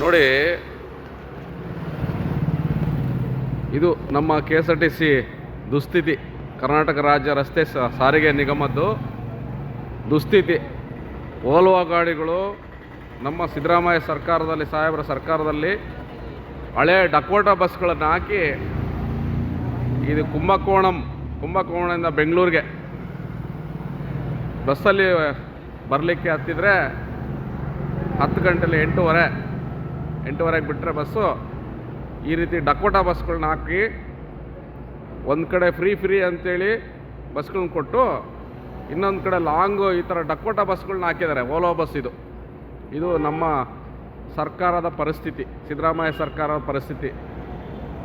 ನೋಡಿ, ಇದು ನಮ್ಮ KSRTC ದುಸ್ಥಿತಿ. ಕರ್ನಾಟಕ ರಾಜ್ಯ ರಸ್ತೆ ಸಾರಿಗೆ ನಿಗಮದ್ದು ದುಸ್ಥಿತಿ. ಓಲ್ವಾ ಗಾಡಿಗಳು ನಮ್ಮ ಸಿದ್ದರಾಮಯ್ಯ ಸರ್ಕಾರದಲ್ಲಿ, ಸಾಹೇಬರ ಸರ್ಕಾರದಲ್ಲಿ ಹಳೆ ಡಕೋಟಾ ಬಸ್ಗಳನ್ನು ಹಾಕಿ ಇದು ಕುಂಭಕೋಣದಿಂದ ಬೆಂಗಳೂರಿಗೆ ಬಸ್ಸಲ್ಲಿ ಬರಲಿಕ್ಕೆ ಹತ್ತಿದ್ರೆ 10 ಗಂಟೆಲಿ 8:30ಗೆ ಬಿಟ್ಟರೆ ಬಸ್ಸು. ಈ ರೀತಿ ಡಕೋಟಾ ಬಸ್ಗಳನ್ನ ಹಾಕಿ ಒಂದು ಕಡೆ ಫ್ರೀ ಅಂತೇಳಿ ಬಸ್ಗಳನ್ನ ಕೊಟ್ಟು, ಇನ್ನೊಂದು ಕಡೆ ಲಾಂಗು ಈ ಥರ ಡಕೋಟಾ ಬಸ್ಗಳನ್ನ ಹಾಕಿದ್ದಾರೆ. ಓಲೋ ಬಸ್ ಇದು ನಮ್ಮ ಸರ್ಕಾರದ ಪರಿಸ್ಥಿತಿ, ಸಿದ್ದರಾಮಯ್ಯ ಸರ್ಕಾರದ ಪರಿಸ್ಥಿತಿ.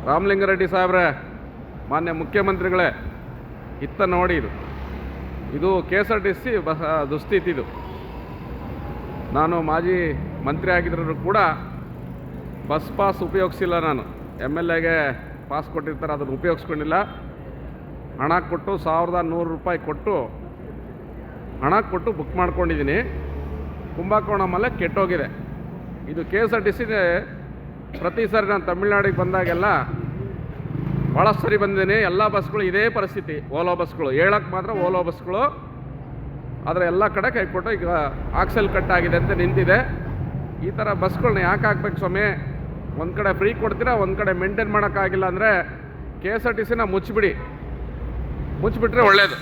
ರಾಮಲಿಂಗಾರೆಡ್ಡಿ ಸಾಹೇಬ್ರೆ, ಮಾನ್ಯ ಮುಖ್ಯಮಂತ್ರಿಗಳೇ, ಇತ್ತ ನೋಡಿ, ಇದು KSRTC ದುಸ್ಥಿತಿ. ಇದು ನಾನು ಮಾಜಿ ಮಂತ್ರಿ ಆಗಿದ್ದರೂ ಕೂಡ ಬಸ್ ಪಾಸ್ ಉಪಯೋಗಿಸಿಲ್ಲ. ನಾನು MLAಗೆ ಪಾಸ್ ಕೊಟ್ಟಿರ್ತಾರೆ, ಅದನ್ನು ಉಪಯೋಗಿಸ್ಕೊಂಡಿಲ್ಲ. ಹಣ ಕೊಟ್ಟು ₹1,100 ಕೊಟ್ಟು ಹಣ ಕೊಟ್ಟು ಬುಕ್ ಮಾಡ್ಕೊಂಡಿದ್ದೀನಿ. ಕುಂಭಕೋಣಮಲ್ಲೇ ಕೆಟ್ಟೋಗಿದೆ. ಇದು KSRTC ಪ್ರತಿ ಸಾರಿ ನಾನು ತಮಿಳ್ನಾಡಿಗೆ ಬಂದಾಗೆಲ್ಲ ಭಾಳಷ್ಟು ಸರಿ ಬಂದಿದ್ದೀನಿ. ಎಲ್ಲ ಬಸ್ಗಳು ಇದೇ ಪರಿಸ್ಥಿತಿ. ಓಲೋ ಬಸ್ಗಳು ಹೇಳಕ್ಕೆ ಮಾತ್ರ ಓಲೋ ಬಸ್ಗಳು, ಆದರೆ ಎಲ್ಲ ಕಡೆ ಕೈ ಕೊಟ್ಟು ಈಗ ಆಕ್ಸೆಲ್ ಕಟ್ ಆಗಿದೆ ಅಂತ ನಿಂತಿದೆ. ಈ ಥರ ಬಸ್ಗಳನ್ನ ಯಾಕೆ ಹಾಕ್ಬೇಕು ಸ್ವಾಮಿ? ಒಂದು ಕಡೆ ಫ್ರೀ ಕೊಡ್ತೀರಾ, ಒಂದು ಕಡೆ ಮೇಂಟೈನ್ ಮಾಡೋಕ್ಕಾಗಿಲ್ಲ ಅಂದರೆ KSRTCನ ಮುಚ್ಚಿಬಿಟ್ರೆ ಒಳ್ಳೆಯದು.